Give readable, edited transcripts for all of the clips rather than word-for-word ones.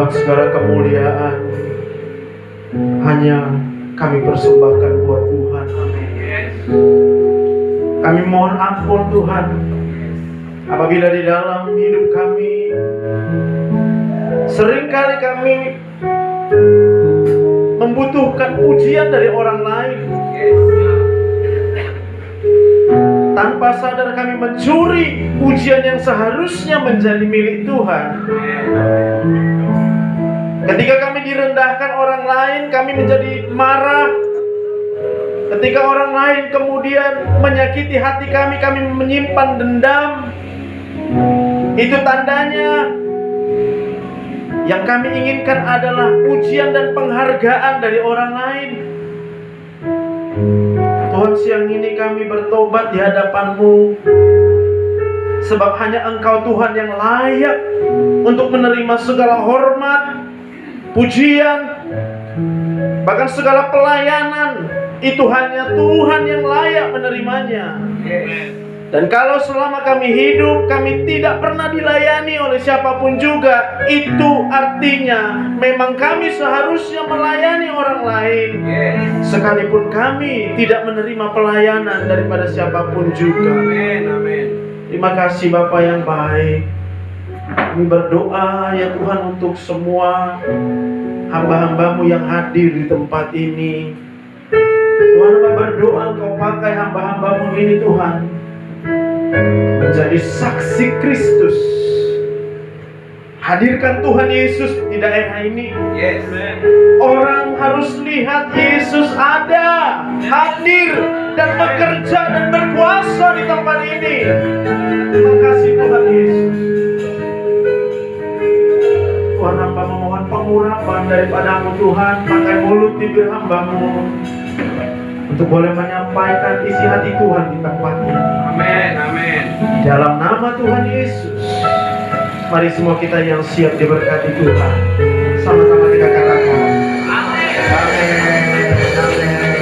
Sebab segala kemuliaan hanya kami persembahkan buat Tuhan. Amin. Kami mohon ampun Tuhan, apabila di dalam hidup kami seringkali kami membutuhkan pujian dari orang lain. Tanpa sadar kami mencuri pujian yang seharusnya menjadi milik Tuhan. Ketika kami direndahkan orang lain, kami menjadi marah. Ketika orang lain kemudian menyakiti hati kami, kami menyimpan dendam. Itu tandanya yang kami inginkan adalah pujian dan penghargaan dari orang lain. Tuhan, siang ini kami bertobat di hadapan-Mu, sebab hanya Engkau Tuhan yang layak untuk menerima segala hormat, pujian, bahkan segala pelayanan. Itu hanya Tuhan yang layak menerimanya. Dan kalau selama kami hidup, kami tidak pernah dilayani oleh siapapun juga, itu artinya memang kami seharusnya melayani orang lain. Sekalipun kami tidak menerima pelayanan daripada siapapun juga. Terima kasih Bapa yang baik. Kami berdoa ya Tuhan untuk semua hamba-hamba-Mu yang hadir di tempat ini. Tuhan, Bapa berdoa Engkau pakai hamba-hamba-Mu ini Tuhan menjadi saksi Kristus. Hadirkan Tuhan Yesus di daerah ini. Orang harus lihat Yesus ada, hadir, dan bekerja dan berkuasa di tempat ini. Terima kasih Tuhan Yesus. Tuhan, hamba memohon pengurapan daripada-Mu Tuhan, pakai mulut bibir hamba-Mu untuk boleh menyampaikan isi hati Tuhan di tempat ini. Amin, amin. Dalam nama Tuhan Yesus, mari semua kita yang siap diberkati Tuhan, sama-sama kita katakan Amin. Amin. Amin.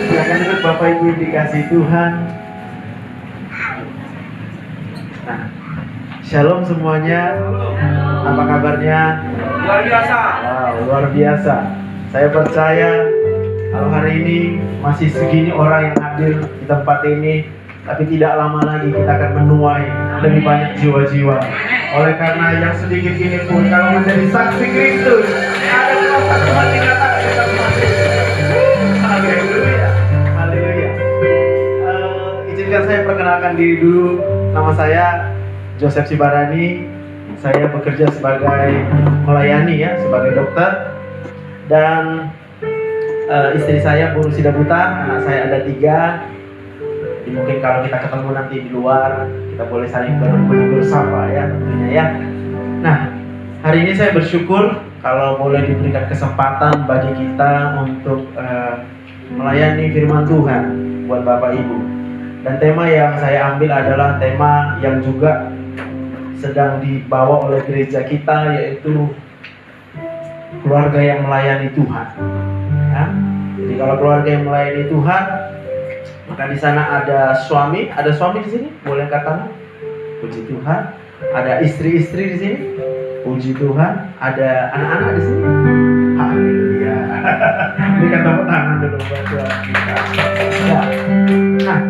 Silakan duduk Bapak Ibu yang dikasihi Tuhan. Nah, shalom semuanya. Apa kabarnya? Luar biasa. Wow, luar biasa. Saya percaya kalau hari ini masih segini orang yang hadir di tempat ini, tapi tidak lama lagi kita akan menuai lebih banyak jiwa-jiwa. Oleh karena yang sedikit ini pun, kalau menjadi saksi Kristus, ada kuasa Tuhan dikatakan kita mati. Haleluya, haleluya. Izinkan saya perkenalkan diri dulu. Nama saya Joseph Sibarani. Saya bekerja sebagai melayani sebagai dokter. Dan istri saya Bu Rusida Butar, anak saya ada 3. Jadi mungkin kalau kita ketemu nanti di luar, kita boleh saling bersapa tentunya ya. Nah, hari ini saya bersyukur kalau boleh diberikan kesempatan bagi kita untuk melayani firman Tuhan buat Bapak Ibu. Dan tema yang saya ambil adalah tema yang juga sedang dibawa oleh gereja kita, yaitu keluarga yang melayani Tuhan. Ya. Jadi kalau keluarga yang melayani Tuhan, maka di sana ada suami di sini, boleh katakan, puji Tuhan. Ada istri-istri di sini, puji Tuhan. Ada anak-anak di sini, haleluya. Berikan tepuk tangan dulu buat Tuhan kita. Ya. Nah,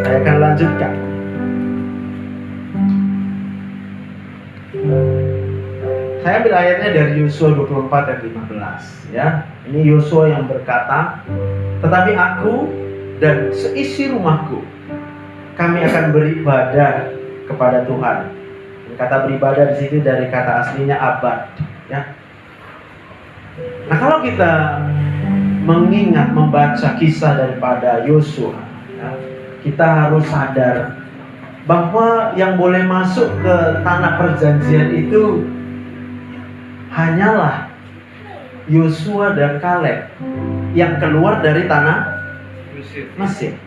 saya akan lanjutkan. Saya ambil ayatnya dari Yosua 24 dan 15 ya. Ini Yosua yang berkata, "Tetapi aku dan seisi rumahku, kami akan beribadah kepada Tuhan." Dan kata beribadah di situ dari kata aslinya abad ya. Nah, kalau kita mengingat membaca kisah daripada Yosua ya, kita harus sadar bahwa yang boleh masuk ke tanah perjanjian itu hanyalah Yosua dan Kaleb yang keluar dari tanah Mesir.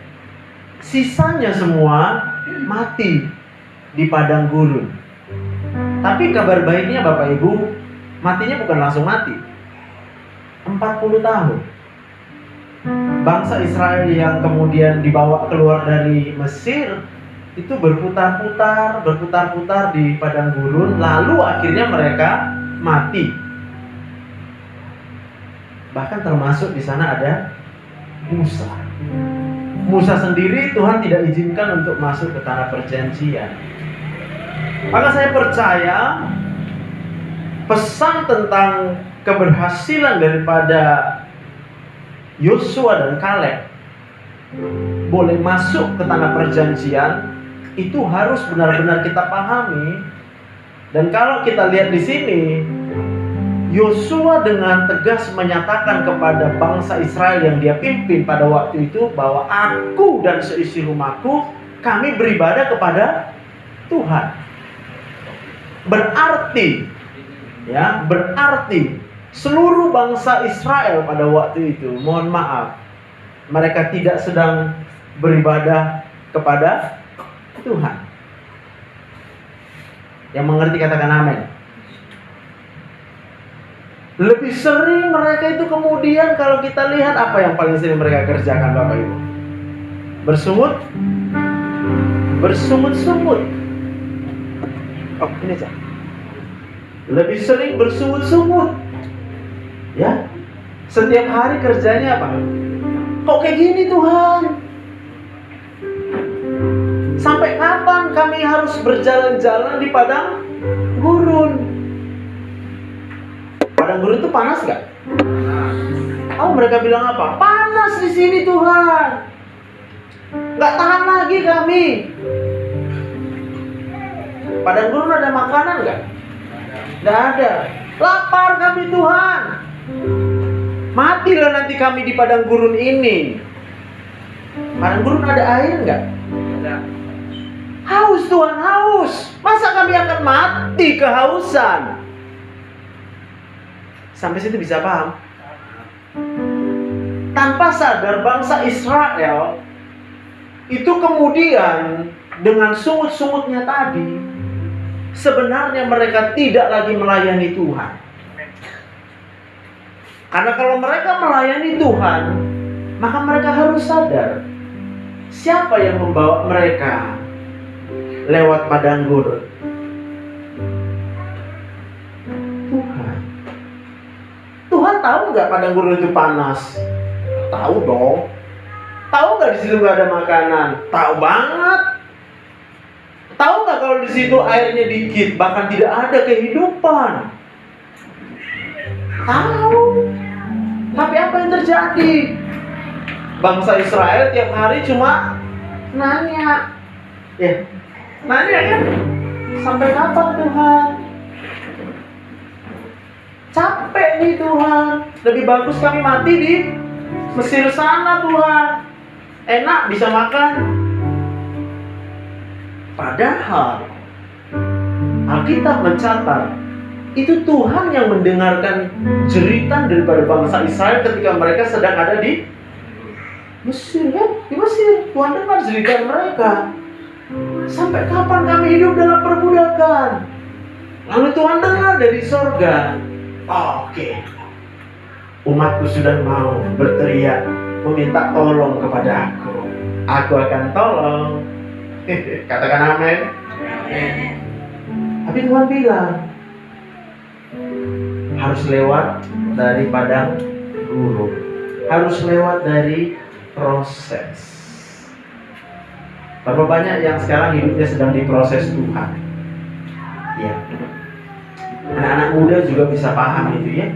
Sisanya semua mati di padang gurun. Tapi kabar baiknya Bapak Ibu, matinya bukan langsung mati. 40 tahun. Bangsa Israel yang kemudian dibawa keluar dari Mesir itu berputar-putar di padang gurun, lalu akhirnya mereka mati. Bahkan termasuk di sana ada Musa. Musa sendiri Tuhan tidak izinkan untuk masuk ke tanah perjanjian. Maka saya percaya pesan tentang keberhasilan daripada Yosua dan Kaleb boleh masuk ke tanah perjanjian itu harus benar-benar kita pahami. Dan kalau kita lihat di sini, Yosua dengan tegas menyatakan kepada bangsa Israel yang dia pimpin pada waktu itu bahwa aku dan seisi rumahku kami beribadah kepada Tuhan. Berarti seluruh bangsa Israel pada waktu itu, mohon maaf, mereka tidak sedang beribadah kepada Tuhan. Yang mengerti katakan amin. Lebih sering mereka itu kemudian kalau kita lihat apa yang paling sering mereka kerjakan Bapak Ibu? Bersungut-sungut. Oh, ini aja. Lebih sering bersungut-sungut. Ya. Setiap hari kerjanya apa? Kok kayak gini Tuhan? Sampai kapan kami harus berjalan-jalan di padang gurun? Padang gurun itu panas gak? Oh, mereka bilang apa? Panas di sini Tuhan. Gak tahan lagi kami. Padang gurun ada makanan gak? Gak ada. Lapar kami Tuhan. Matilah nanti kami di padang gurun ini. Padang gurun ada air gak? Ada. Haus Tuhan, haus. Masa kami akan mati kehausan? Sampai situ bisa paham? Tanpa sadar bangsa Israel itu kemudian dengan sungut-sungutnya tadi, sebenarnya mereka tidak lagi melayani Tuhan. Karena kalau mereka melayani Tuhan, maka mereka harus sadar siapa yang membawa mereka lewat padang gurun. Tuhan. Tuhan tahu nggak padang gurun itu panas? Tahu dong. Tahu nggak di situ nggak ada makanan? Tahu banget. Tahu nggak kalau di situ airnya dikit, bahkan tidak ada kehidupan? Tahu. Tapi apa yang terjadi? Bangsa Israel tiap hari cuma nanya. Ya, nanya kan? Sampai kapan Tuhan? Capek nih Tuhan. Lebih bagus kami mati di Mesir sana Tuhan. Enak bisa makan. Padahal Alkitab mencatat itu Tuhan yang mendengarkan jeritan daripada bangsa Israel ketika mereka sedang ada di Mesir kan? Di Mesir. Tuhan dengar jeritan mereka. Sampai kapan kami hidup dalam perbudakan? Lalu Tuhan dengar dari sorga. Oke. Umatku sudah mau berteriak, meminta tolong kepada aku. Aku akan tolong. Katakan amin. Tapi Tuhan bilang harus lewat dari padang gurun, harus lewat dari proses. Berapa banyak yang sekarang hidupnya sedang diproses Tuhan? Ya. Anak-anak muda juga bisa paham itu ya.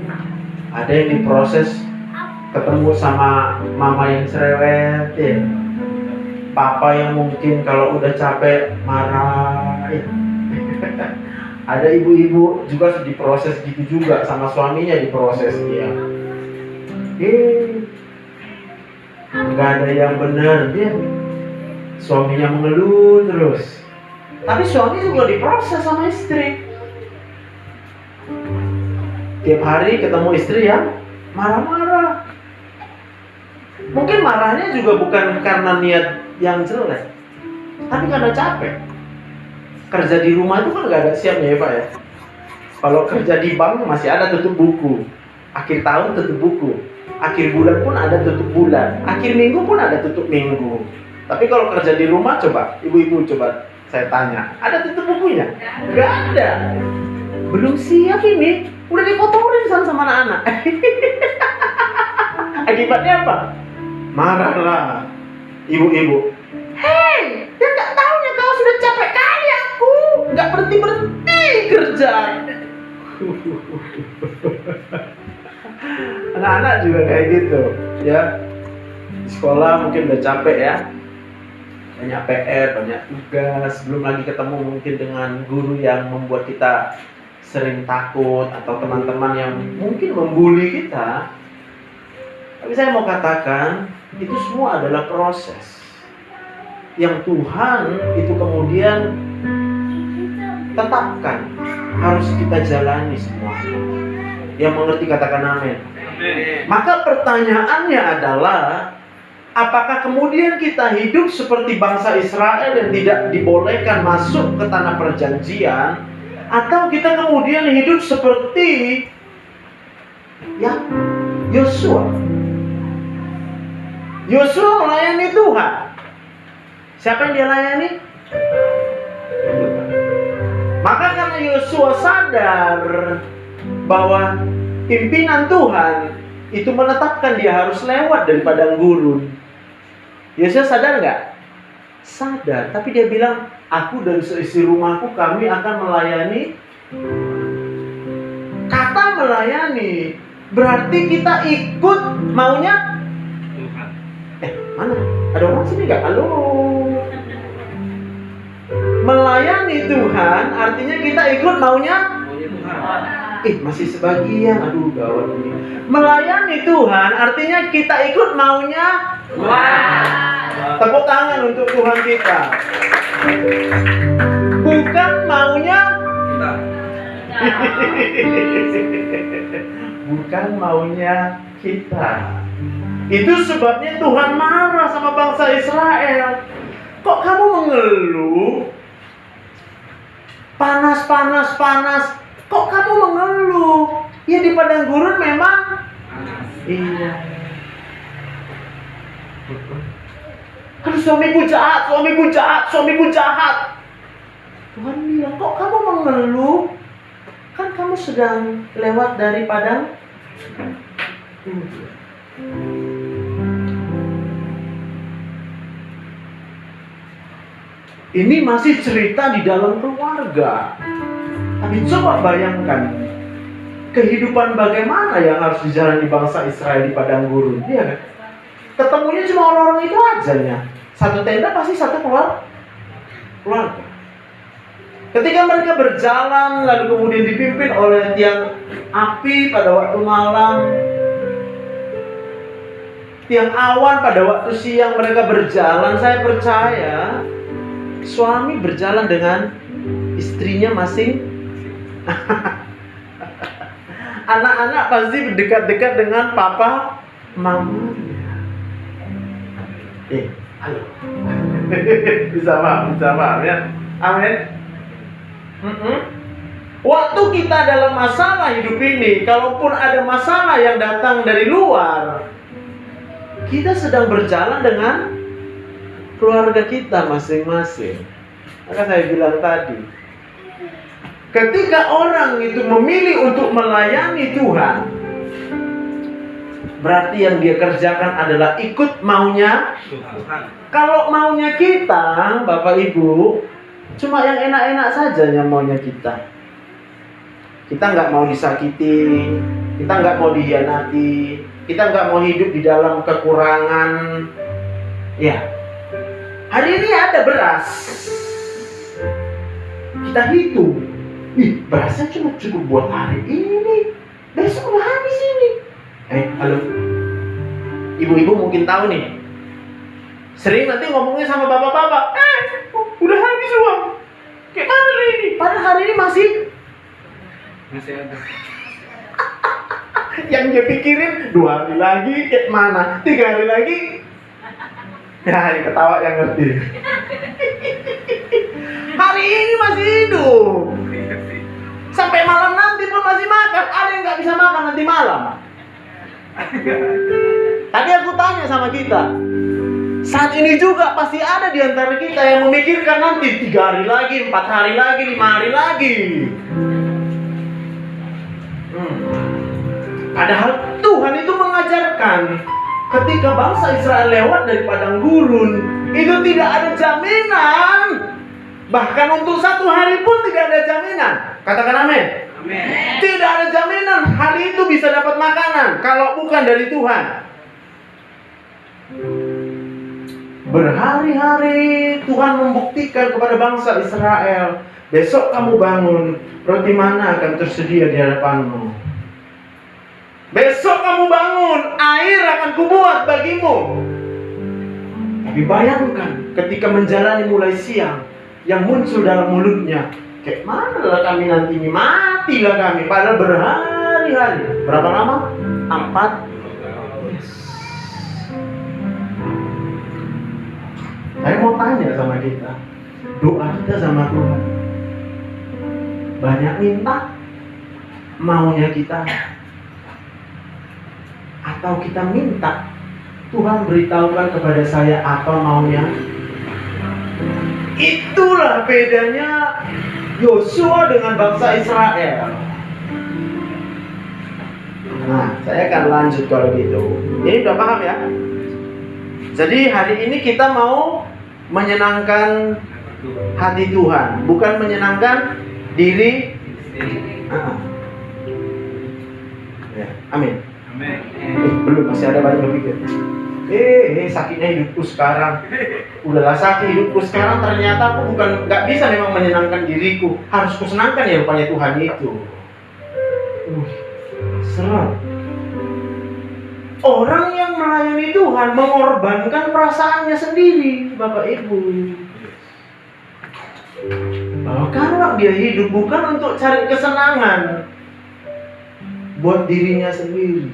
Ada yang diproses ketemu sama mama yang cerewet ya. Papa yang mungkin kalau udah capek marah ya. Ada ibu-ibu juga diproses gitu juga, sama suaminya diproses dia. Nggak ada yang benar dia. Suaminya mengeluh terus. Tapi suami juga diproses sama istri. Tiap hari ketemu istri yang marah-marah. Mungkin marahnya juga bukan karena niat yang jelek, tapi karena capek. Kerja di rumah itu kan nggak ada siapnya ya Pak ya. Kalau kerja di bank masih ada tutup buku. Akhir tahun tutup buku. Akhir bulan pun ada tutup bulan. Akhir minggu pun ada tutup minggu. Tapi kalau kerja di rumah, coba ibu-ibu coba saya tanya, ada tutup bukunya? Nggak ada. Belum siap ini, udah dikotorin sama anak-anak. Akibatnya apa? Marahlah ibu-ibu. Hei, dia nggak tahunya kau sudah capek kali aku, nggak berhenti kerja. Anak-anak juga kayak gitu, ya. Di sekolah mungkin udah capek ya, banyak PR, banyak tugas, belum lagi ketemu mungkin dengan guru yang membuat kita sering takut atau teman-teman yang mungkin membuli kita. Tapi saya mau katakan, itu semua adalah proses yang Tuhan itu kemudian tetapkan, harus kita jalani semua. Yang mengerti katakan amin. Maka pertanyaannya adalah, apakah kemudian kita hidup seperti bangsa Israel yang tidak dibolehkan masuk ke tanah perjanjian, atau kita kemudian hidup seperti ya Yosua? Yosua melayani Tuhan. Siapa yang dia layani? Maka karena Yosua sadar bahwa pimpinan Tuhan itu menetapkan dia harus lewat dari padang gurun. Yosua sadar nggak? Sadar, tapi dia bilang, aku dan seisi rumahku kami akan melayani. Kata melayani berarti kita ikut maunya Tuhan. Mana? Ada orang sini nggak? Halo. Melayani Tuhan artinya kita ikut maunya Tuhan. Masih sebagian. Aduh, gawat ini. Melayani Tuhan artinya kita ikut maunya Tuhan. Tepuk tangan untuk Tuhan kita. Bukan maunya kita. Bukan maunya kita. Itu sebabnya Tuhan marah sama bangsa Israel. Kok kamu mengeluh? Panas. Kok kamu mengeluh? Ya di padang gurun memang. Iya. Aduh, suamiku jahat. Tuhan bilang, kok kamu mengeluh? Kan kamu sedang lewat dari padang. Ini masih cerita di dalam keluarga. Tapi coba bayangkan kehidupan bagaimana yang harus dijalani bangsa Israel di padang gurun. Iya kan? Ketemunya cuma orang-orang itu aja ya. Satu tenda pasti satu keluarga. Ketika mereka berjalan lalu kemudian dipimpin oleh tiang api pada waktu malam, tiang awan pada waktu siang mereka berjalan, saya percaya suami berjalan dengan istrinya masing. Anak-anak pasti berdekat-dekat dengan papa, mama. Halo. Bisa paham ya? Amin. Waktu kita dalam masalah hidup ini, kalaupun ada masalah yang datang dari luar, kita sedang berjalan dengan keluarga kita masing-masing. Maka saya bilang tadi, ketika orang itu memilih untuk melayani Tuhan, berarti yang dia kerjakan adalah ikut maunya Tuhan. Kalau maunya kita, Bapak Ibu, cuma yang enak-enak saja yang maunya kita. Kita nggak mau disakiti, kita nggak mau dihianati, kita nggak mau hidup di dalam kekurangan. Ya, hari ini ada beras, kita hitung, berasnya cuma cukup buat hari ini, besok udah habis ini. Halo, ibu-ibu mungkin tahu nih, sering nanti ngomongnya sama bapak-bapak, udah habis uang, kayak mana ini? Padahal hari ini masih ada. Yang dia pikirin 2 hari lagi kayak mana, 3 hari lagi. Ya, yang ketawa yang ngerti. Hari ini masih hidup, sampai malam nanti pun masih makan. Ada yang nggak bisa makan nanti malam. Tadi aku tanya sama kita, Saat ini juga pasti ada di antara kita yang memikirkan nanti 3 hari lagi, 4 hari lagi, 5 hari lagi. Padahal Tuhan itu mengajarkan ketika bangsa Israel lewat dari padang gurun, itu tidak ada jaminan. Bahkan untuk 1 hari pun tidak ada jaminan. Katakan amin. Amin. Tidak ada jaminan hari itu bisa dapat makanan kalau bukan dari Tuhan. Berhari-hari Tuhan membuktikan kepada bangsa Israel, besok kamu bangun, roti mana akan tersedia di hadapanmu. Besok kamu bangun, air akan kubuat bagimu. Tapi bayangkan ketika menjalani mulai siang, yang muncul dalam mulutnya, kayak mana lah kami nanti ini, matilah kami. Padahal berhari-hari. Berapa lama? 4. Saya mau tanya sama kita, doa kita sama Tuhan banyak minta maunya kita, atau kita minta Tuhan beritahukan kepada saya apa maunya? Itulah bedanya Yosua dengan bangsa Israel. Nah, saya akan lanjut kalau gitu. Ini udah paham ya? Jadi hari ini kita mau menyenangkan hati Tuhan, bukan menyenangkan diri. Ya, amin. Amin. Belum, masih ada banyak berpikir. Sakitnya hidupku sekarang. Udahlah sakit hidupku sekarang, ternyata aku bukan nggak bisa memang menyenangkan diriku. Harus kusenangkan ya rupanya Tuhan itu. Serem. Orang yang melayani Tuhan mengorbankan perasaannya sendiri, Bapak Ibu. Bahwa kalau dia hidup bukan untuk cari kesenangan buat dirinya sendiri.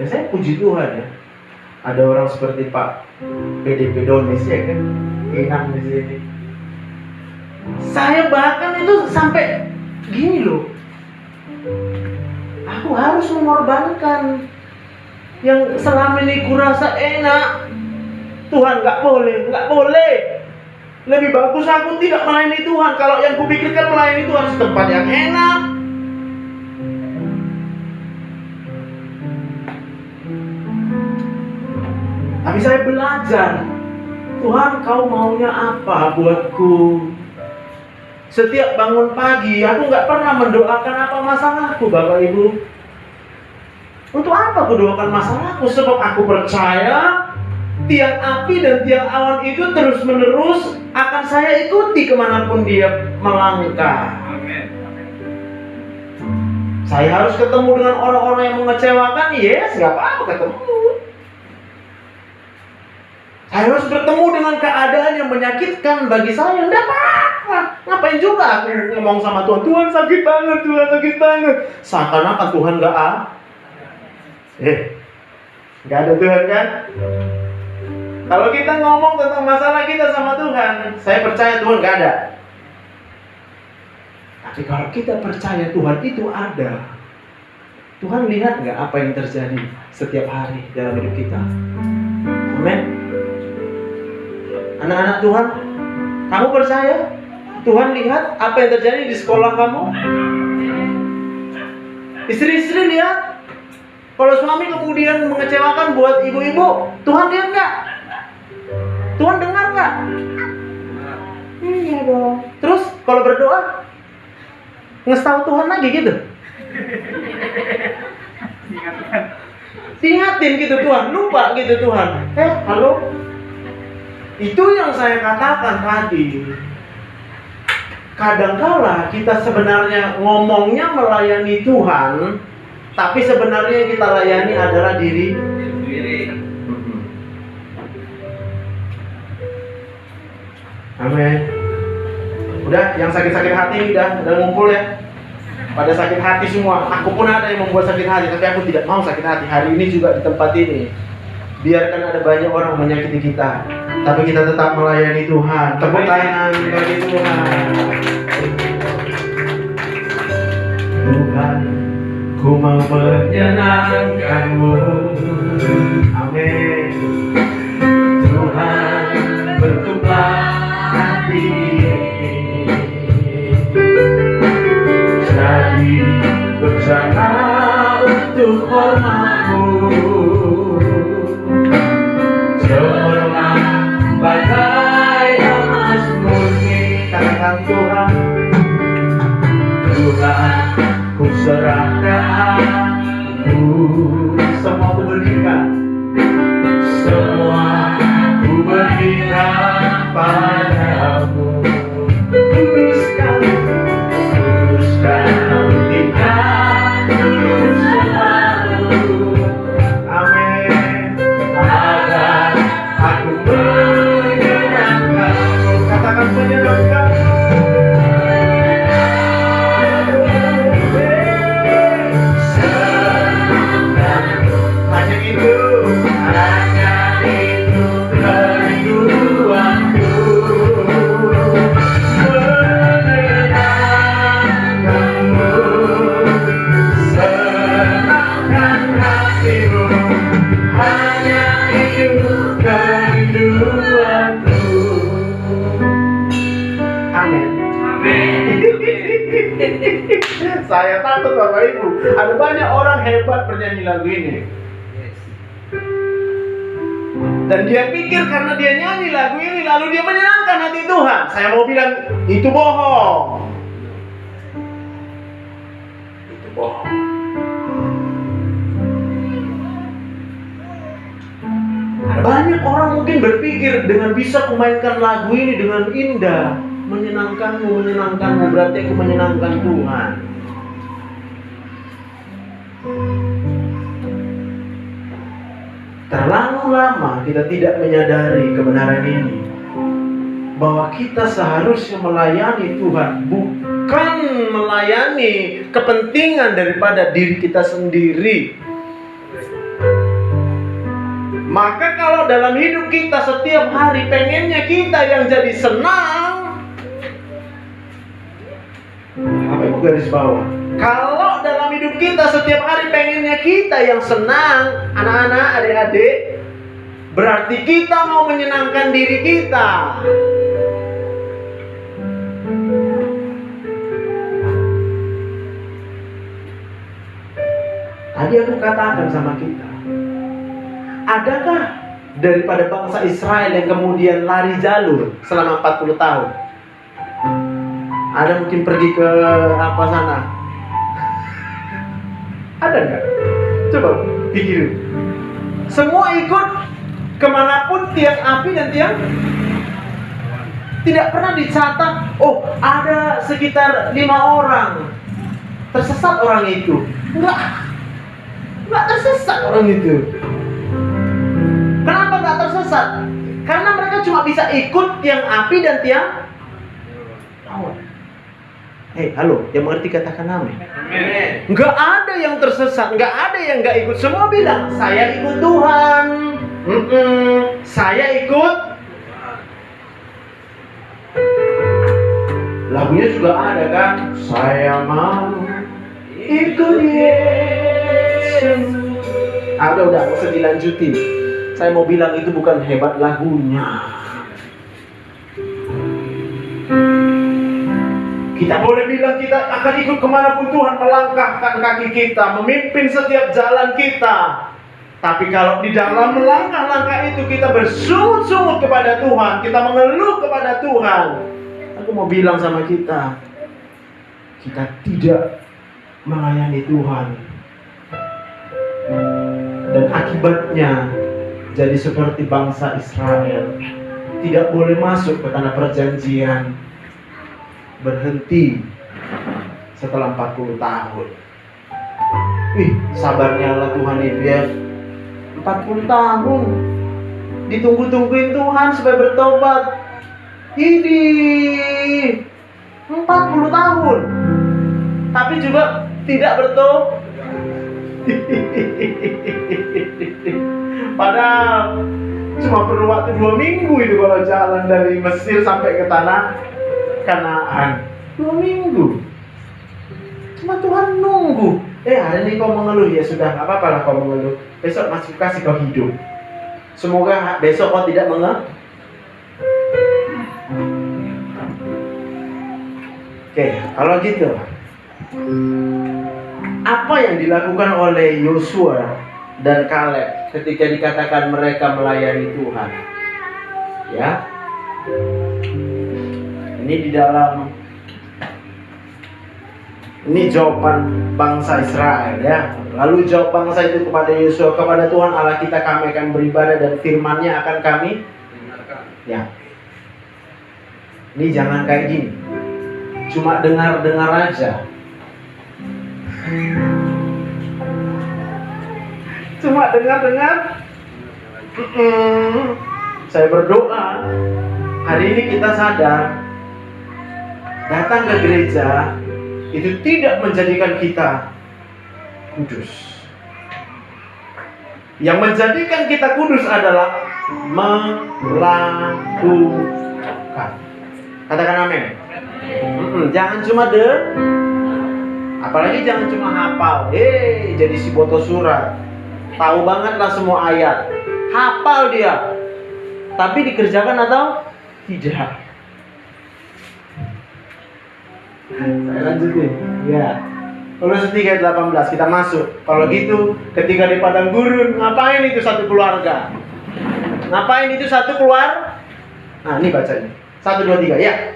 Ya saya puji Tuhan ya. Ada orang seperti Pak PDP Donis ya kan, Inang di sini. Saya bahkan itu sampai gini loh. Aku harus mengorbankan yang selama ini kurasa enak. Tuhan nggak boleh. Lebih bagus aku tidak melayani Tuhan. Kalau yang kupikirkan melayani Tuhan di tempat yang enak. Tapi saya belajar, Tuhan kau maunya apa buatku? Setiap bangun pagi, aku nggak pernah mendoakan apa masalahku, Bapak Ibu. Untuk apa aku doakan masalahku? Sebab aku percaya tiang api dan tiang awan itu terus menerus akan saya ikuti kemanapun dia melangkah. Amin. Saya harus ketemu dengan orang-orang yang mengecewakan, yes, nggak apa-apa ketemu. Saya harus bertemu dengan keadaan yang menyakitkan bagi saya, nggak apa-apa. Ngapain juga aku ngomong sama Tuhan, Tuhan sakit banget, Tuhan sakit banget. Seakan-akan Tuhan nggak nggak ada Tuhan kan? Kalau kita ngomong tentang masalah kita sama Tuhan, saya percaya Tuhan nggak ada. Tapi kalau kita percaya Tuhan itu ada, Tuhan lihat nggak apa yang terjadi setiap hari dalam hidup kita? Amin. Anak-anak Tuhan, kamu percaya Tuhan lihat apa yang terjadi di sekolah kamu? Istri-istri lihat. Kalau suami kemudian mengecewakan buat ibu-ibu, Tuhan lihat nggak? Tuhan dengar nggak? Iya dong. Terus kalau berdoa, ngestal Tuhan lagi gitu. Diingatin gitu Tuhan, lupa gitu Tuhan. Halo? Itu yang saya katakan tadi. Kadangkala kita sebenarnya ngomongnya melayani Tuhan, tapi sebenarnya yang kita layani adalah diri Sendiri. Amin. Udah, yang sakit-sakit hati udah ngumpul ya. Pada sakit hati semua. Aku pun ada yang membuat sakit hati, tapi aku tidak mau sakit hati. Hari ini juga di tempat ini. Biarkan ada banyak orang menyakiti kita, tapi kita tetap melayani Tuhan. Tepuk tangan bagi Tuhan. Tuhan ku mau menyenangkanmu. Amin. Tuhan, bentuklah hati ini jadi bencana untuk hormat-Mu. Cemerlang bagai emas murni. Katakan Tuhan, Tuhan, ku serahkan aku. Semua ku berikan, semua ku berikan padamu. Kuduskan, kuduskan tinggal tulus selalu. Amin. Agar aku menyenangkanmu. Katakan menyenangkanmu. Hanya itu kerinduanku. Menyenangkanmu, senangkan hatimu. Hanya itu kerinduanku. Amin. Saya takut Bapak Ibu, ada banyak orang hebat bernyanyi lagu ini. Dan dia pikir karena dia nyanyi lagu ini lalu dia menyenangkan hati Tuhan. Saya mau bilang itu bohong. Itu bohong. Ada banyak orang mungkin berpikir dengan bisa memainkan lagu ini dengan indah, menyenangkanmu, berarti aku menyenangkan Tuhan. Terlalu lama kita tidak menyadari kebenaran ini, bahwa kita seharusnya melayani Tuhan, bukan melayani kepentingan daripada diri kita sendiri. Maka kalau dalam hidup kita setiap hari pengennya kita yang jadi senang, apa Ibu garis bawah? Kalau dalam hidup kita setiap hari pengennya kita yang senang, anak-anak, adik-adik, berarti kita mau menyenangkan diri kita. Tadi aku katakan sama kita, adakah daripada bangsa Israel yang kemudian lari jalur selama 40 tahun? Ada mungkin pergi ke apa sana? Ada nggak? Coba pikirin. Semua ikut kemanapun tiang api dan tiang. Tidak pernah dicatat, oh ada sekitar 5 orang tersesat orang itu. Enggak tersesat orang itu. Kenapa enggak tersesat? Karena mereka cuma bisa ikut tiang api dan tiang awan. Halo, yang mengerti katakan amin. Enggak ada yang tersesat, enggak ada yang enggak ikut. Semua bilang, saya ikut Tuhan. Saya ikut. Lagunya juga ada kan? Saya mau ikut Yesus. Udah, nggak usah dilanjutin. Saya mau bilang itu bukan hebat lagunya. Kita boleh bilang kita akan ikut kemanapun Tuhan melangkahkan kaki kita, memimpin setiap jalan kita. Tapi kalau di dalam melangkah-langkah itu kita bersungut-sungut kepada Tuhan, kita mengeluh kepada Tuhan, aku mau bilang sama kita, kita tidak melayani Tuhan. Dan akibatnya jadi seperti bangsa Israel, tidak boleh masuk ke tanah perjanjian, berhenti setelah 40 tahun. Sabarnya Allah Tuhan itu ya. 40 tahun ditunggu-tungguin Tuhan supaya bertobat. Ini 40 tahun tapi juga tidak bertobat. Padahal cuma perlu waktu 2 minggu itu kalau jalan dari Mesir sampai ke tanah Kanaan. 2 minggu. Cuma Tuhan nunggu Hari ini kau mengeluh, ya sudah, nggak apa-apa lah kau mengeluh. Besok masih kasih kau hidup. Semoga besok kau tidak mengeluh. Oke, kalau gitu, apa yang dilakukan oleh Yosua dan Kaleb ketika dikatakan mereka melayani Tuhan? Ya, ini jawaban bangsa Israel, ya. Lalu jawab bangsa itu kepada Yosua, kepada Tuhan Allah kita kami akan beribadah dan firman-Nya akan kami, ya. Ini jangan kayak gini, cuma dengar-dengar aja. Cuma dengar-dengar. Saya berdoa hari ini kita sadar, datang ke gereja itu tidak menjadikan kita kudus. Yang menjadikan kita kudus adalah melakukan. Katakan amin. Jangan cuma apalagi jangan cuma hafal. Jadi si boto surat, tahu banget lah semua ayat, hafal dia, tapi dikerjakan atau tidak? Saya lanjutin, ya. Kolose 3 ayat 18 kita masuk. Kalau gitu, ketika di padang gurun, ngapain itu satu keluarga? Ngapain itu satu keluar? Nah, ini bacanya. 1, 2, 3, ya.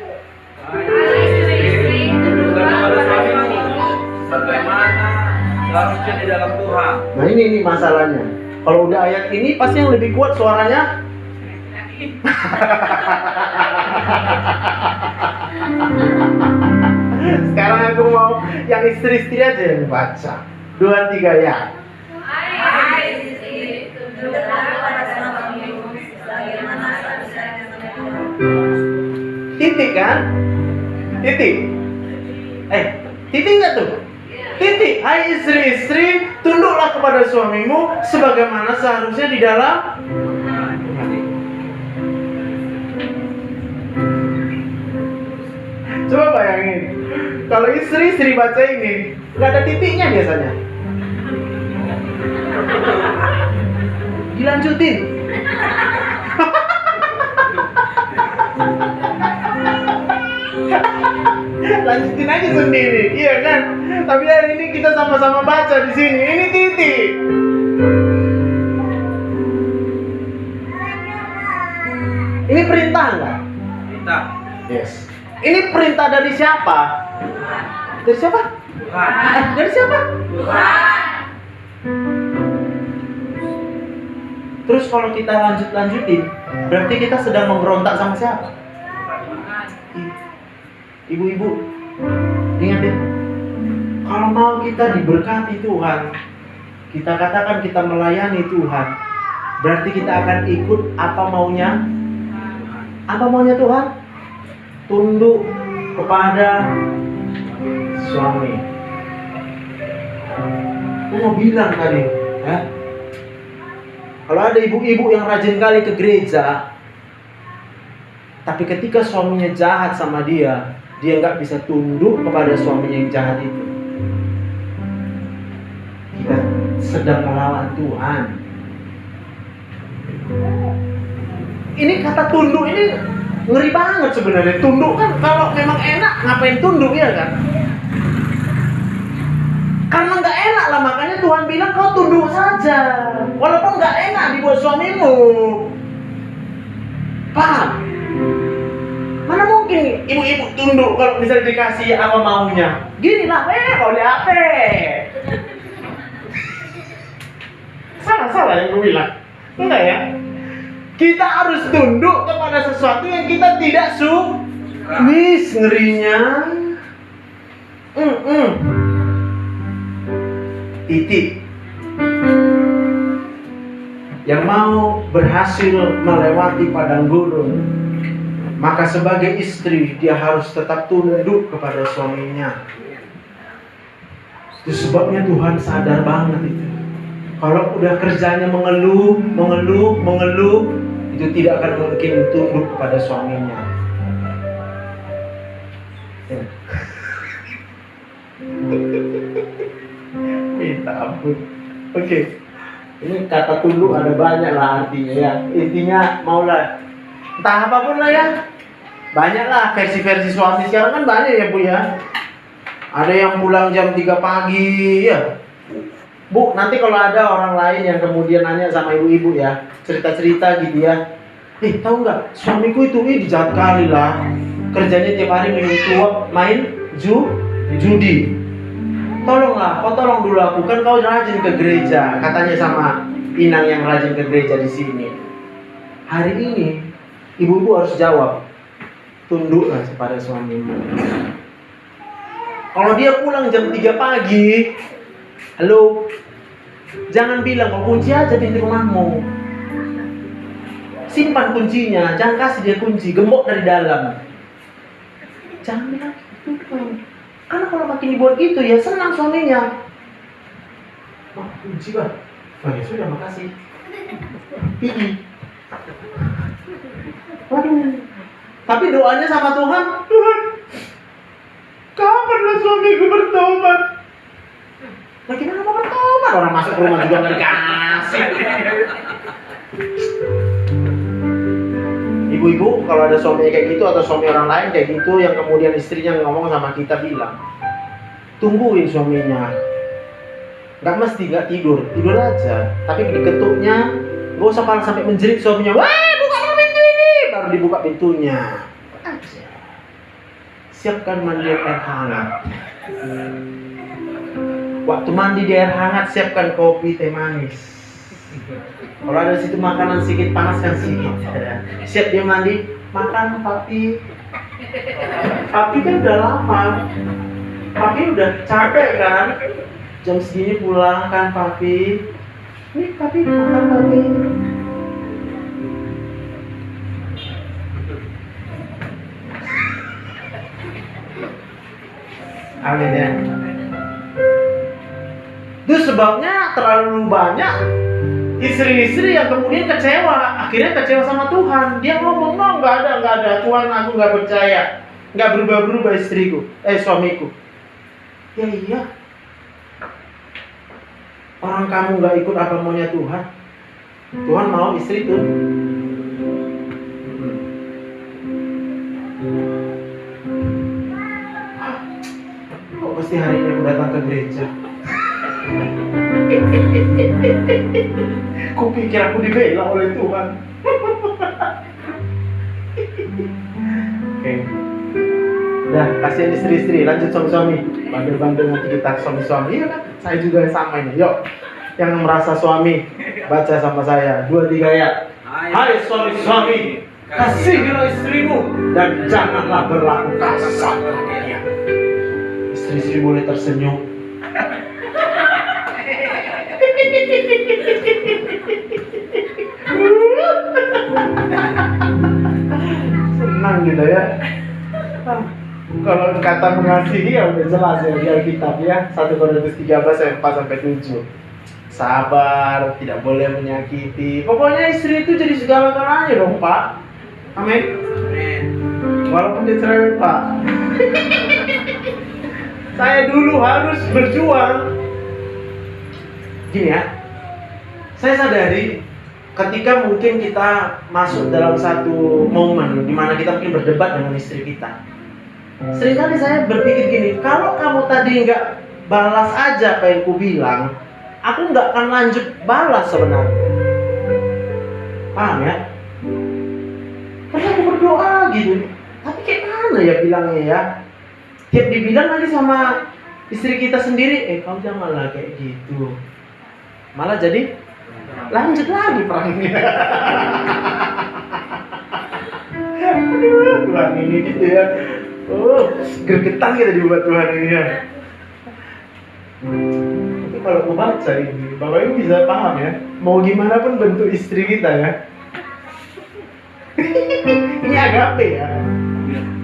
Bagaimana seharusnya di dalam Tuhan. Nah, ini masalahnya. Kalau udah ayat ini, pasti yang lebih kuat suaranya. Sekarang aku mau yang istri-istri aja yang baca. 2, 3, ya. Titik kan? Titik. Titik nggak tuh? Titik. Hai istri-istri, tunduklah kepada suamimu sebagaimana seharusnya di dalam. Coba bayangin, kalau istri-istri baca ini, nggak ada titiknya biasanya. Dilanjutin. Lanjutin aja sendiri, iya kan? Tapi hari ini kita sama-sama baca di sini. Ini titik. Ini perintah nggak? Perintah. Yes. Ini perintah dari siapa? Dari siapa? Tuhan. Dari siapa? Tuhan. Terus kalau kita lanjutin, berarti kita sedang memberontak sama siapa? Ibu-ibu, ingat ya, kalau mau kita diberkati Tuhan, kita katakan kita melayani Tuhan, berarti kita akan ikut apa maunya? Apa maunya Tuhan? Tunduk kepada suami. Aku mau bilang tadi, ya, kalau ada ibu-ibu yang rajin kali ke gereja, tapi ketika suaminya jahat sama dia nggak bisa tunduk kepada suaminya yang jahat itu. Kita sedang melawan Tuhan. Ini kata tunduk ini ngeri banget sebenarnya. Tunduk kan kalau memang enak ngapain tunduk, ya kan? Karena nggak enak lah, makanya Tuhan bilang kau tunduk saja. Walaupun nggak enak dibuat suamimu. Paham? Mana mungkin ibu-ibu tunduk kalau misalnya dikasih apa maunya? Gini lah, kau lihat apa? Salah yang gue bilang. Enggak ya? Kita harus tunduk kepada sesuatu yang kita tidak suka. Wis, ngerinya. Titik. Yang mau berhasil melewati padang gurun, maka sebagai istri dia harus tetap tunduk kepada suaminya. Itu sebabnya Tuhan sadar banget itu. Kalau udah kerjanya mengeluh, itu tidak akan mungkin tunduk kepada suaminya. minta ampun. Oke. Ini kata tunduk ada banyak lah artinya ya. Intinya maulah entah apapun lah ya. Banyak lah versi-versi suami sekarang kan banyak ya Bu ya. Ada yang pulang jam 3 pagi ya. Bu, nanti kalau ada orang lain yang kemudian nanya sama ibu-ibu ya, cerita-cerita gitu ya. Tahu nggak? Suamiku itu jahat kali lah. Kerjanya tiap hari minum tuak, main judi. Tolonglah, kau tolong dulu aku, kan kau rajin ke gereja, katanya sama Inang yang rajin ke gereja di sini. Hari ini ibu-ibu harus jawab, tunduklah kepada suamimu. Kalau dia pulang jam 3 pagi, halo, jangan bilang kau kunci aja pintu rumahmu. Simpan kuncinya, jangan kasih dia kunci, gembok dari dalam. Jangan bilang gitu dong. Karena kalau makin dibuat gitu ya senang suaminya. Kunci Bang. Oh ya sudah, makasih. Pergi. Waduh. Tapi doanya sama Tuhan, Tuhan, kapanlah suamiku bertobat? Bagaimana mau bertobat? Orang masuk ke rumah juga nggak dikasih. Ibu-ibu, kalau ada suami kayak gitu atau suami orang lain kayak gitu yang kemudian istrinya ngomong sama kita bilang, tungguin suaminya. Nggak mesti nggak tidur aja. Tapi diketuknya, nggak usah malah sampai menjerit suaminya. Wah, buka pintu ini, baru dibuka pintunya. Aja. Siapkan mandi air hangat. Waktu mandi di air hangat, siapkan kopi teh manis. Kalau ada situ makanan sedikit panaskan sedikit. Siap dia mandi, makan papi. Papi kan udah lama. Papi udah capek kan. Jam segini pulang kan papi. Nih papi makan papi. Amin ya. Itu sebabnya terlalu banyak istri-istri yang kemudian kecewa, akhirnya kecewa sama Tuhan. Dia ngomong, no, nggak ada, Tuhan aku nggak percaya, nggak berubah istriku, suamiku. Ya iya, orang kamu nggak ikut apa maunya Tuhan. Tuhan mau istri tuh. Kok pasti hari ini aku datang ke gereja? Kupikir aku dibela oleh Tuhan. Oke. Udah, kasihan istri-istri, lanjut suami-suami. Bandel-bandel nanti kita suami-suami. Iya kan? Saya juga sama ini. Yuk, yang merasa suami, baca sama saya. 2, 3 ya. Hai suami-suami, kasihilah istrimu dan janganlah berlaku kasar kepada dia. Istri-istri boleh tersenyum. Senang gitu ya. Kalau kata mengasihi ya udah jelas ya di Alkitab ya. 1 Korintus 13 ayat 4 sampai 7. Sabar, tidak boleh menyakiti. Pokoknya istri itu jadi segala-galanya dong, Pak. Amin. Walaupun dia cerewet, Pak. Saya dulu harus berjuang. Gini ya, saya sadari ketika mungkin kita masuk dalam satu momen di mana kita mungkin berdebat dengan istri kita. Seringkali saya berpikir gini, kalau kamu tadi nggak balas aja apa yang ku bilang, aku nggak akan lanjut balas sebenarnya. Paham ya? Karena aku berdoa gitu, tapi kayak mana ya bilangnya ya? Tiap dibilang nanti sama istri kita sendiri, kamu janganlah kayak gitu. Malah jadi lanjut lagi perangnya. Tuhan ini gitu ya. Oh, gergetan kita dibuat Tuhan ini ya. Tapi kalau aku baca ini, Bapak Ibu bisa paham ya. Mau gimana pun bentuk istri kita ya. Ini agape ya.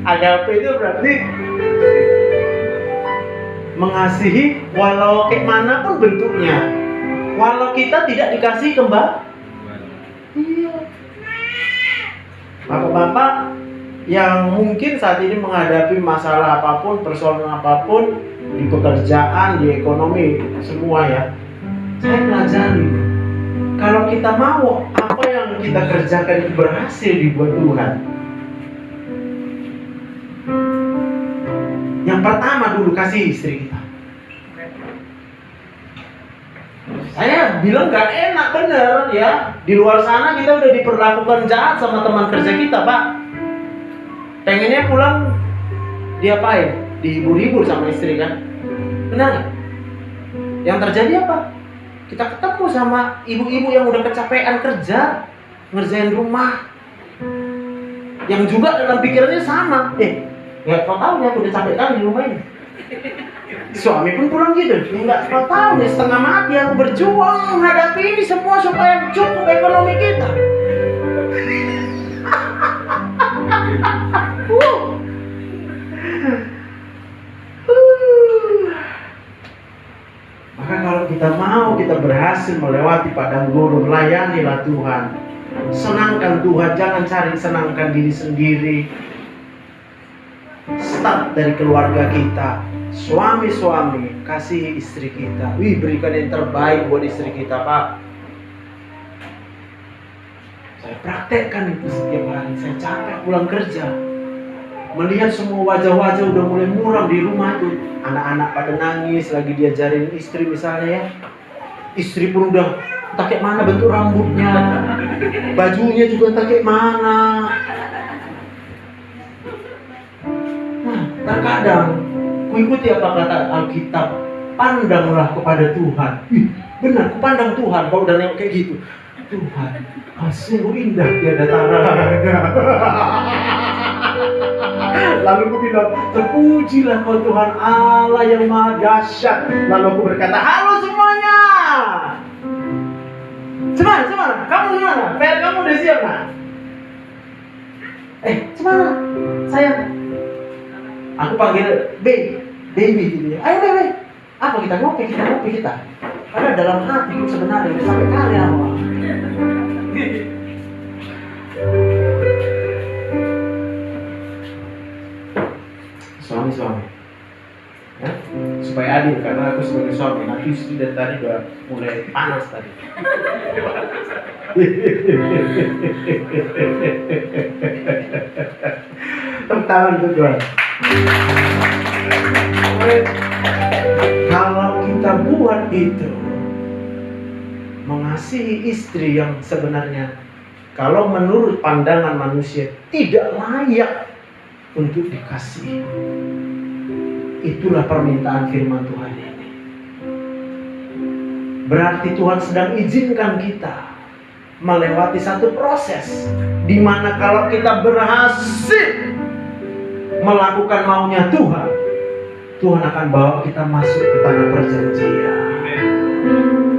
Agape itu berarti mengasihi walau kayak mana pun bentuknya. Walau kita tidak dikasih kembali. Iya. Bapak-bapak yang mungkin saat ini menghadapi masalah apapun, persoalan apapun, di pekerjaan, di ekonomi, semua ya. Saya pelajari, kalau kita mau apa yang kita kerjakan itu berhasil dibuat Tuhan. Yang pertama dulu kasih istri kita. Saya bilang gak enak bener ya. Di luar sana kita udah diperlakukan jahat sama teman kerja kita, Pak. Pengennya pulang diapain? Dihibur-hibur sama istri kan? Benar gak? Yang terjadi apa? Kita ketemu sama ibu-ibu yang udah kecapean kerja, ngerjain rumah, yang juga dalam pikirannya sama. Nggak tahu nih, aku udah capek kan di rumah ini. Suami pun pulang gitu. Nggak tahu nih, setengah mati aku berjuang menghadapi ini semua supaya cukup ekonomi kita. Maka kalau kita mau, kita berhasil melewati padang gurun, layanilah Tuhan. Senangkan Tuhan, jangan cari senangkan diri sendiri. Start dari keluarga kita. Suami-suami, kasih istri kita. Berikan yang terbaik buat istri kita, Pak. Saya praktekkan itu setiap hari. Saya capek pulang kerja, melihat semua wajah-wajah udah mulai muram di rumah itu. Anak-anak pada nangis, lagi diajarin istri misalnya ya. Istri pun udah entah kayak mana bentuk rambutnya, bajunya juga entah kayak mana. Nah, terkadang kuikuti apa kata Alkitab, pandanglah kepada Tuhan. Benar, ku pandang Tuhan kalau udah nengok kayak gitu. Tuhan, sungguh indah tiada taranya. Lalu aku bilang, terpujilah kau Tuhan Allah yang maha dahsyat. Lalu aku berkata, halo semuanya. Gimana? Kamu gimana? PR kamu udah siap nak? Gimana? Sayang. Aku panggil baby gitu ya. Ayo baby. Apa kita ngopi kita? Karena dalam hati sebenarnya udah sampai kali apa? Suami ya? Supaya adil, karena aku sebagai suami, nanti istri dari tadi udah mulai panas tadi. Tepuk tangan untuk Tuhan. Kalau kita buat itu, mengasihi istri yang sebenarnya kalau menurut pandangan manusia tidak layak untuk dikasihi, itulah permintaan firman Tuhan ini. Berarti Tuhan sedang izinkan kita melewati satu proses di mana kalau kita berhasil melakukan maunya Tuhan, Tuhan akan bawa kita masuk ke tanah perjanjian.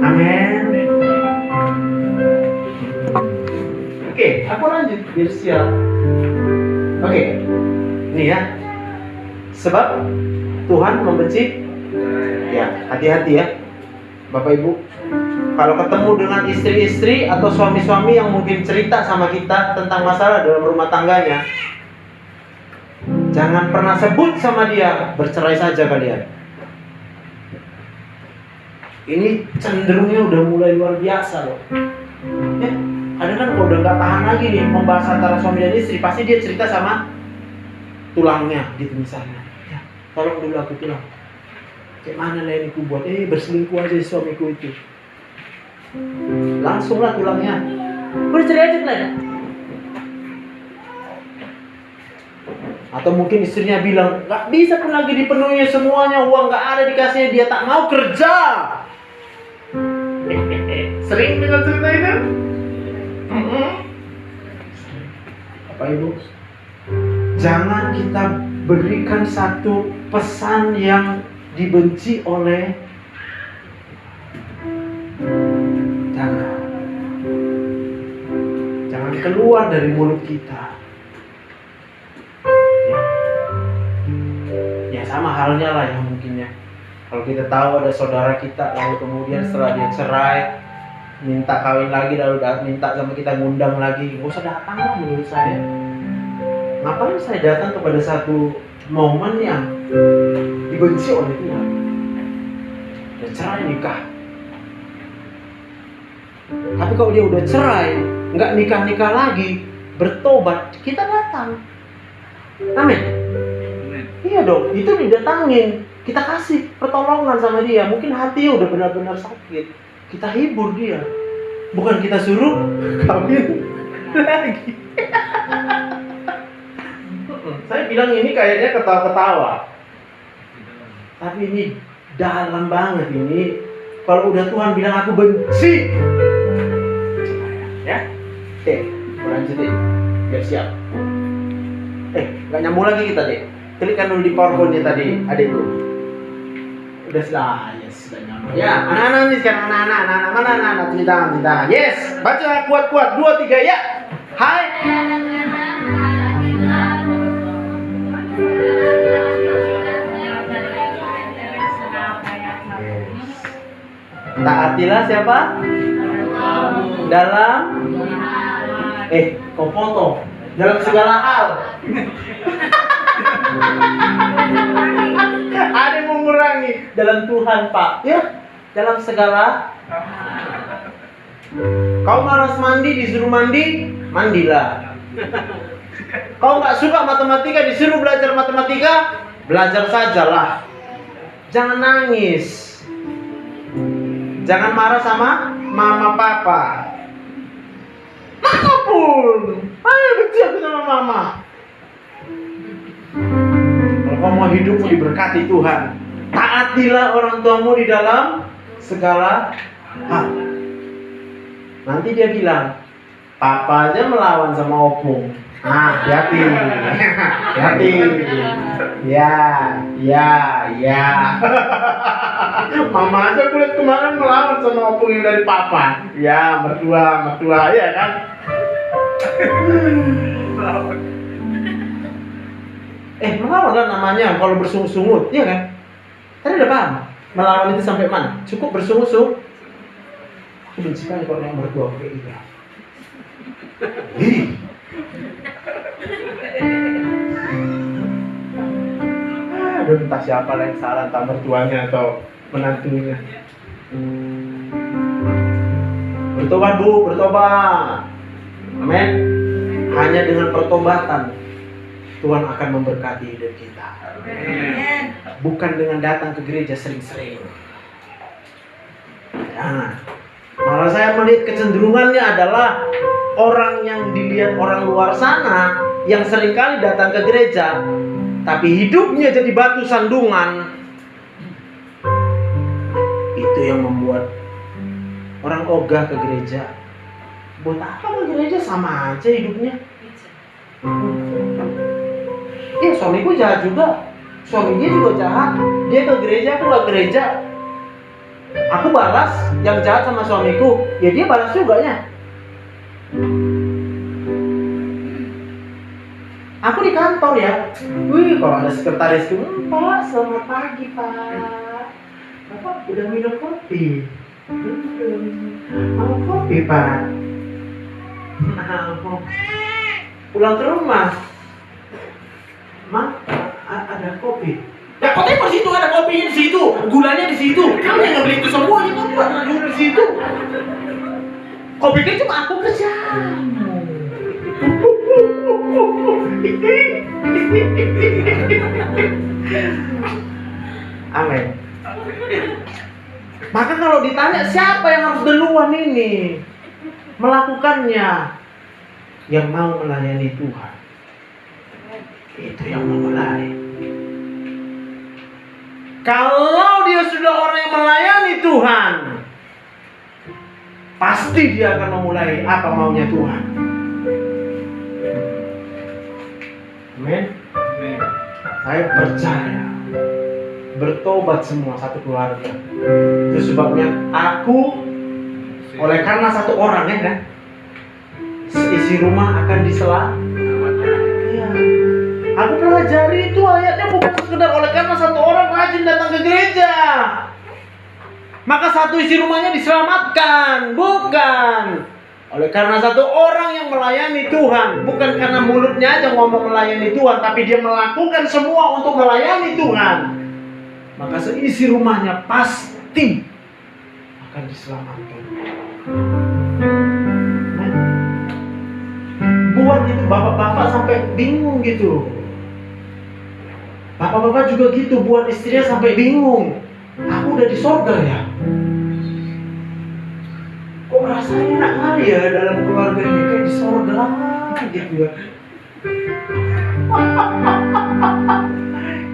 Amin. Oke, aku lanjut biar siap. Oke, ini ya. Sebab Tuhan membenci, ya hati-hati ya Bapak Ibu. Kalau ketemu dengan istri-istri atau suami-suami yang mungkin cerita sama kita tentang masalah dalam rumah tangganya, jangan pernah sebut sama dia, bercerai saja kalian. Ini cenderungnya udah mulai luar biasa loh. Ya, ada kan kalau udah gak tahan lagi nih membahas antara suami dan istri, pasti dia cerita sama tulangnya gitu misalnya. Ya, tolong dulu aku tulang. Kayak mana lah ini ku buat? Berselingkuh aja suamiku itu. Langsunglah tulangnya. Udah cerai aja lah. Atau mungkin istrinya bilang, gak bisa pun lagi dipenuhi semuanya, uang gak ada dikasihnya, dia tak mau kerja. Sering dengar cerita itu? Bapak Ibu, jangan kita berikan satu pesan yang dibenci oleh jangan keluar dari mulut kita. Ya sama halnya lah yang mungkinnya. Kalau kita tahu ada saudara kita lalu kemudian setelah dia cerai minta kawin lagi, lalu minta sama kita ngundang lagi, nggak usah datang lah menurut saya. Ngapain saya datang kepada satu momen yang dibenci oleh Tuhan. Udah cerai nikah. Tapi kalau dia udah cerai, nggak nikah-nikah lagi, bertobat, kita datang. Amin. Iya dong, itu didatangin. Kita kasih pertolongan sama dia. Mungkin hati udah benar-benar sakit. Kita hibur dia. Bukan kita suruh kawin lagi. Saya bilang ini kayaknya ketawa-ketawa. Tapi ini dalam banget ini. Kalau udah Tuhan bilang aku benci. Ya. Lanjutin. Biar siap. Nggak nyambung lagi kita deh. Klikkan dulu di PowerPoint-nya tadi, adikku. Udah sudah nyambung. Ya, anak-anak nih sekarang anak-anak mana anak-anak cerita. Yes, baca kuat-kuat 2 3 ya. Hai. Taatilah siapa? Dalam kau foto dalam segala hal. Ada yang mengurangi dalam Tuhan, Pak. Ya, dalam segala. Kau malas mandi, disuruh mandi, mandilah. Kau nggak suka matematika, disuruh belajar matematika, belajar sajalah. Jangan nangis. Jangan marah sama mama papa. Mama pun, ayo benci aku sama mama. Kalau kamu mau hidupmu diberkati Tuhan, taatilah orang tuamu di dalam segala hal. Nanti dia bilang, papa aja melawan sama opung. Nah, hati-hati. Hati-hati. Ya. Mama aja kulit kemarin melawan sama opung yang dari papa. Ya, mertua, ya kan? Melawan lah namanya kalau bersungut-sungut, ya kan? Tadi udah paham? Melawan itu sampai mana? Cukup bersungut-sungut. Aku benci sekali kalau yang mertua kayak gitu. Entah siapa yang salah, entah mertuanya atau menantunya. Bertobat Bu, bertobat. Amin. Hanya dengan pertobatan Tuhan akan memberkati hidup kita. Amin. Bukan dengan datang ke gereja sering-sering. Jangan. Malah saya melihat kecenderungannya adalah orang yang dilihat orang luar sana yang seringkali datang ke gereja, tapi hidupnya jadi batu sandungan. Itu yang membuat orang ogah ke gereja. Buat apa ke gereja, sama aja hidupnya. Suamiku jahat juga. Suami dia juga jahat. Dia ke gereja, aku gak gereja. Aku balas yang jahat sama suamiku, ya dia balas juga ya. Aku di kantor ya. Kalau ada sekretarisku, Pak, selamat pagi Pak. Bapak udah minum kopi? Mau kopi Pak? Pulang ke rumah, ada kopi. Ya katanya di situ ada kopinya di situ, gulanya di situ. Kamu yang ngebeli itu semuanya, kamu buat dulu di situ. Kau pikir cuma aku kerjamu? Amin. Maka kalau ditanya siapa yang harus duluan ini melakukannya, yang mau melayani Tuhan, itu yang memulai. Kalau dia sudah orang yang melayani Tuhan, pasti dia akan memulai apa maunya Tuhan. Amin. Saya percaya bertobat semua satu keluarga. Itu sebabnya aku, oleh karena satu orang ya kan, seisi rumah akan disela. Ya. Aku pelajari itu ayatnya bukan sekedar oleh karena satu orang rajin datang ke gereja, maka satu isi rumahnya diselamatkan. Bukan. Oleh karena satu orang yang melayani Tuhan, bukan karena mulutnya aja ngomong melayani Tuhan, tapi dia melakukan semua untuk melayani Tuhan. maka seisi rumahnya pasti akan diselamatkan. Buat itu bapak-bapak sampai bingung gitu. Bapak-bapak juga gitu, buat istrinya sampai bingung. Aku udah di sorga ya? Kok rasanya enak kali ya dalam keluarga ini, kayak di sorga gitu ya.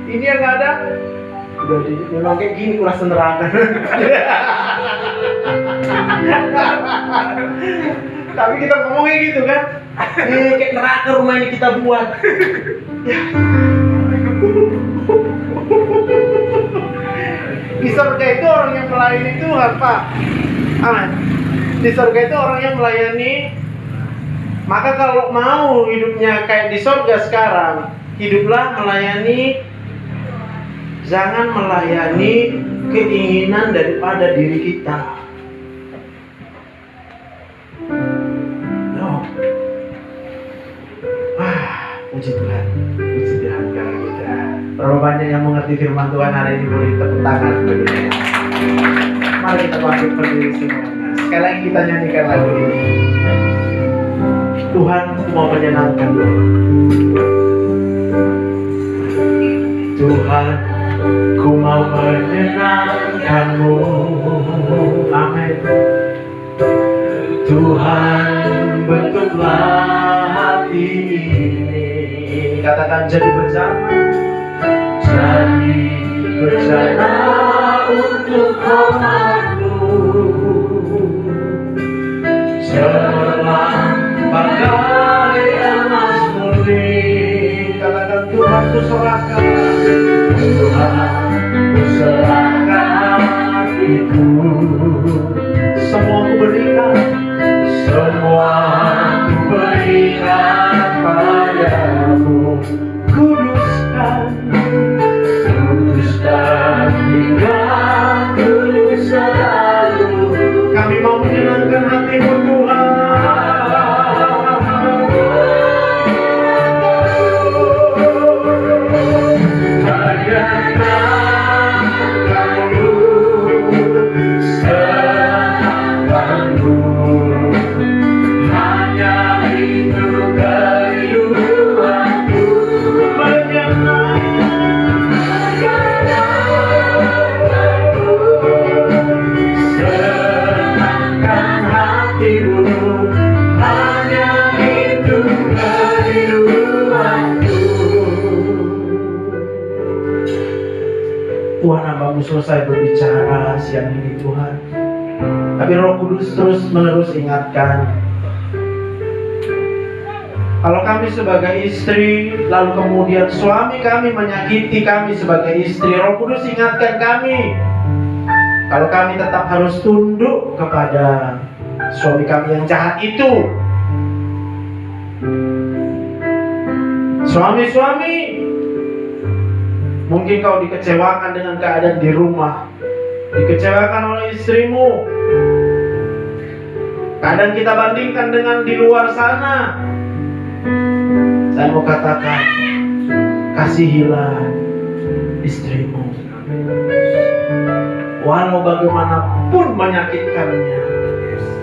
Ini yang ada, udah memang kayak gini kurasa neraka. Tapi kita ngomongnya gitu kan, kayak neraka rumah ini kita buat. Di surga itu orang yang melayani Tuhan, Pak. Amin. Di surga itu orang yang melayani. Maka kalau mau hidupnya kayak di surga sekarang, hiduplah melayani. Jangan melayani keinginan daripada diri kita. No. Puji Tuhan. Puji Tuhan kalau kita. Berapa banyak yang mengerti firman Tuhan hari ini, boleh tepuk tangan bagi saya. Mari kita bangkit berdiri semuanya. Sekali lagi kita nyanyikan lagu ini. Tuhan, aku mau menyenangkan Tuhan, ku mau menyenangkan-Mu. Amin. Tuhan, bentuklah hati ini. Katakan jadi berjalan. Jadi berjalan untuk hormat-Mu. Cemerlang bagai emas murni. Katakan Tuhan, ku serahkan. Tuhan, ku serahkan hatiku. Semua ku berikan. Semua ku berikan padamu. Kuduskan, kuduskan hingga kudus selalu. Kami mau menyenangkan hati-Mu Tuhan. Tuhan, hamba-Mu selesai berbicara siang ini Tuhan. Tapi Roh Kudus terus menerus ingatkan. Kalau kami sebagai istri, lalu kemudian suami kami menyakiti kami sebagai istri, Roh Kudus ingatkan kami. Kalau kami tetap harus tunduk kepada suami kami yang jahat itu. Suami-suami, mungkin kau dikecewakan dengan keadaan di rumah, dikecewakan oleh istrimu. Kadang kita bandingkan dengan di luar sana. Saya mau katakan, kasihilah istrimu. Walau bagaimanapun menyakitkannya,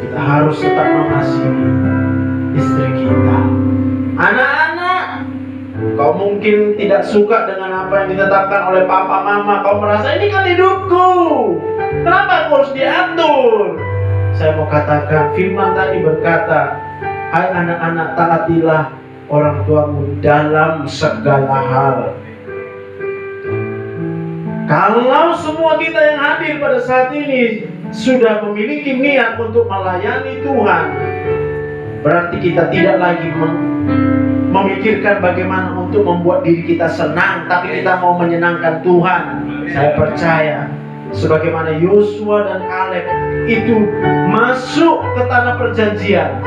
kita harus tetap mengasihi istri kita. Anak-anak, kau mungkin tidak suka dengan apa yang ditetapkan oleh papa mama. Kau merasa ini kan hidupku, kenapa aku harus diatur? Saya mau katakan, firman tadi berkata, hai anak-anak, taatilah orang tuamu dalam segala hal. Kalau semua kita yang hadir pada saat ini sudah memiliki niat untuk melayani Tuhan, berarti kita tidak lagi memikirkan bagaimana untuk membuat diri kita senang, tapi kita mau menyenangkan Tuhan. Saya percaya sebagaimana Yosua dan Kaleb itu masuk ke tanah perjanjian,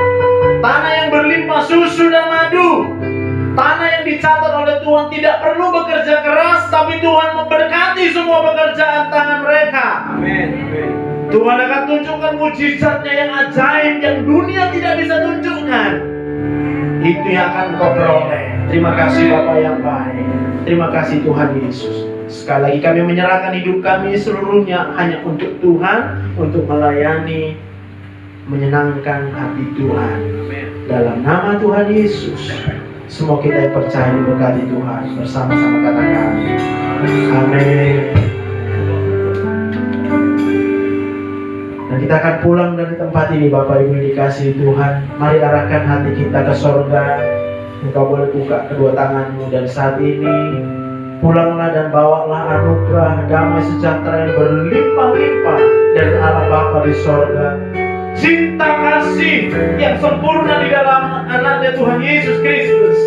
tanah yang berlimpah susu dan madu, tanah yang dicatat oleh Tuhan, tidak perlu bekerja keras, tapi Tuhan memberkati semua pekerjaan tangan mereka. Amin. Tuhan akan tunjukkan mujizatnya yang ajaib yang dunia tidak bisa tunjukkan. Itu yang akan kau peroleh. Terima kasih Bapa yang baik. Terima kasih Tuhan Yesus. Sekali lagi kami menyerahkan hidup kami seluruhnya hanya untuk Tuhan, untuk melayani, menyenangkan hati Tuhan. Amin. Dalam nama Tuhan Yesus, semua kita yang percaya diberkati Tuhan. Bersama-sama katakan amin. Dan kita akan pulang dari tempat ini, Bapak Ibu dikasihi Tuhan. Mari arahkan hati kita ke sorga. Engkau boleh buka kedua tanganmu, dan saat ini pulanglah dan bawalah anugerah damai sejahtera yang berlimpah-limpah dari Allah Bapa di sorga. Cinta kasih yang sempurna di dalam anaknya Tuhan Yesus Kristus,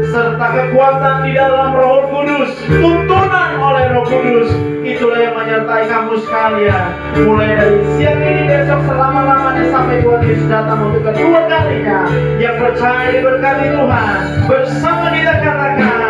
serta kekuatan di dalam Roh Kudus, tuntunan oleh Roh Kudus, itulah yang menyertai kamu sekalian. Mulai dari siang ini, besok, selama-lamanya sampai Tuhan Yesus datang untuk kedua kalinya. Yang percaya diberkati Tuhan, bersama kita katakan